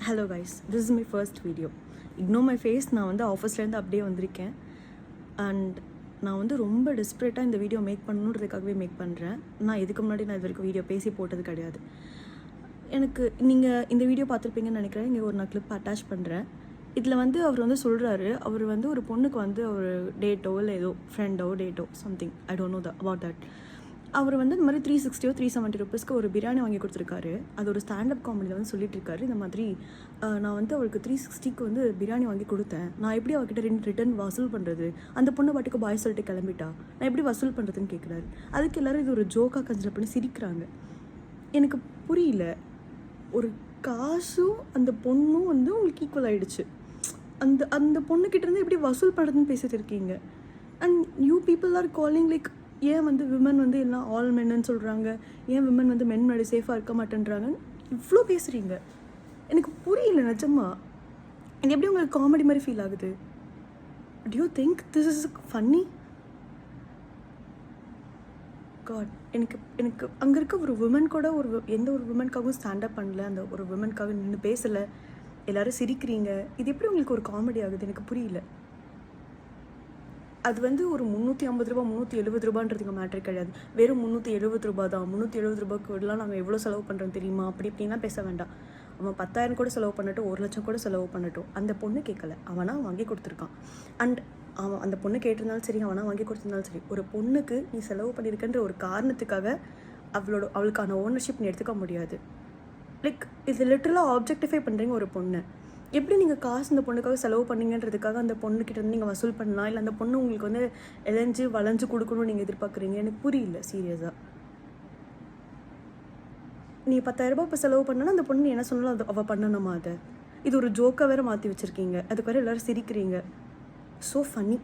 Hello guys, this is my first video. Ignore my face. நான் வந்து ஆஃபீஸ்லேருந்து அப்படியே வந்திருக்கேன். அண்ட் நான் வந்து ரொம்ப டெஸ்ப்ரேட்டாக இந்த வீடியோ மேக் பண்ணணுன்றதுக்காகவே மேக் பண்ணுறேன். நான் இதுக்கு முன்னாடி நான் இது வரைக்கும் வீடியோ பேசி போட்டது கிடையாது. எனக்கு நீங்கள் இந்த வீடியோ பார்த்துருப்பீங்கன்னு நினைக்கிறேன். இங்கே நான் கிளிப் அட்டாச் பண்ணுறேன். இதில் வந்து அவர் வந்து சொல்கிறாரு, அவர் வந்து ஒரு பொண்ணுக்கு வந்து ஒரு டேட்டோ இல்லை ஏதோ ஃப்ரெண்டோ டேட்டோ something, I don't know about that. அவர் வந்து இந்த மாதிரி 360 370 ருபீஸ்க்கு ஒரு பிரியாணி வாங்கி கொடுத்துருக்காரு. அது ஒரு ஸ்டாண்டப் காமெடியில் வந்து சொல்லிட்டு இருக்காரு. இந்த மாதிரி நான் வந்து அவருக்கு 360க்கு வந்து பிரியாணி வாங்கி கொடுத்தேன். நான் எப்படி அவர்கிட்ட ரிட்டர்ன் வசூல் பண்ணுறது? அந்த பொண்ணை பாட்டுக்கு பாய் சொல்லிட்டு கிளம்பிட்டா, நான் எப்படி வசூல் பண்ணுறதுன்னு கேட்குறாரு. அதுக்கு எல்லோரும் இது ஒரு ஜோக்காக கன்சிடர் பண்ணி சிரிக்கிறாங்க. எனக்கு புரியல. ஒரு காசும் அந்த பொண்ணும் வந்து உங்களுக்கு ஈக்குவல் ஆகிடுச்சு. அந்த அந்த பொண்ணுக்கிட்டேருந்து எப்படி வசூல் பண்ணுறதுன்னு பேசிட்டு இருக்கீங்க. And you people are calling like, ஏன் வந்து விமன் வந்து எல்லாம் ஆல் மென்னு சொல்கிறாங்க, ஏன் விமன் வந்து மென் முன்னாடி சேஃபாக இருக்க மாட்டேன்றாங்கன்னு இவ்வளோ பேசுகிறீங்க. எனக்கு புரியல நிஜமா. இது எப்படி உங்களுக்கு காமெடி மாதிரி ஃபீல் ஆகுது? Do you think this is funny? God, எனக்கு அங்கே இருக்க ஒரு விமன் கூட எந்த ஒரு விமனுக்காகவும் ஸ்டாண்டப் பண்ணல, அந்த ஒரு விமனுக்காக நின்று பேசலை, எல்லோரும் சிரிக்கிறீங்க. இது எப்படி உங்களுக்கு ஒரு காமெடி ஆகுது? எனக்கு புரியல. அது வந்து ஒரு 350 ரூபா 370 ரூபான்றதுக்கு மேட்ரு கிடையாது. வெறும் 370 ரூபா தான். 370 ரூபாய்க்கு விடலாம் நாங்கள் எவ்வளோ செலவு பண்ணுறோம் தெரியுமா? அப்படி இப்படின்லாம் பேச வேண்டாம். அவன் 10,000 கூட செலவு பண்ணட்டும், 1 லட்சம் கூட செலவு பண்ணட்டும். அந்த பொண்ணு கேட்கல, அவனாக வாங்கி கொடுத்துருக்கான். அண்ட் அவன் அந்த பொண்ணு கேட்டிருந்தாலும் சரி, அவனாக வாங்கி கொடுத்துருந்தாலும் சரி, ஒரு பொண்ணுக்கு நீ செலவு பண்ணியிருக்கன்ற ஒரு காரணத்துக்காக அவளுக்கான ஓனர்ஷிப் நீ எடுத்துக்க முடியாது. லைக் இது லிட்டரலாக ஆப்ஜெக்டிஃபை பண்ணுறீங்க ஒரு பொண்ணை. எப்படி நீங்கள் காசு இந்த பொண்ணுக்காக செலவு பண்ணீங்கன்றதுக்காக அந்த பொண்ணுக்கிட்ட இருந்து நீங்கள் வசூல் பண்ணலாம், இல்லை அந்த பொண்ணு உங்களுக்கு வந்து இளைஞ்சு வளைஞ்சு கொடுக்கணும்னு நீங்கள் எதிர்பார்க்குறீங்க? எனக்கு புரியல சீரியஸாக. நீ 10,000 ரூபாய் இப்போ செலவு பண்ணனா அந்த பொண்ணு என்ன சொன்னாலும் அது அவள் பண்ணணுமா? அதை இது ஒரு ஜோக்காக வேறு மாற்றி வச்சுருக்கீங்க. அதுக்கு வேறு எல்லோரும் சிரிக்கிறீங்க. So funny.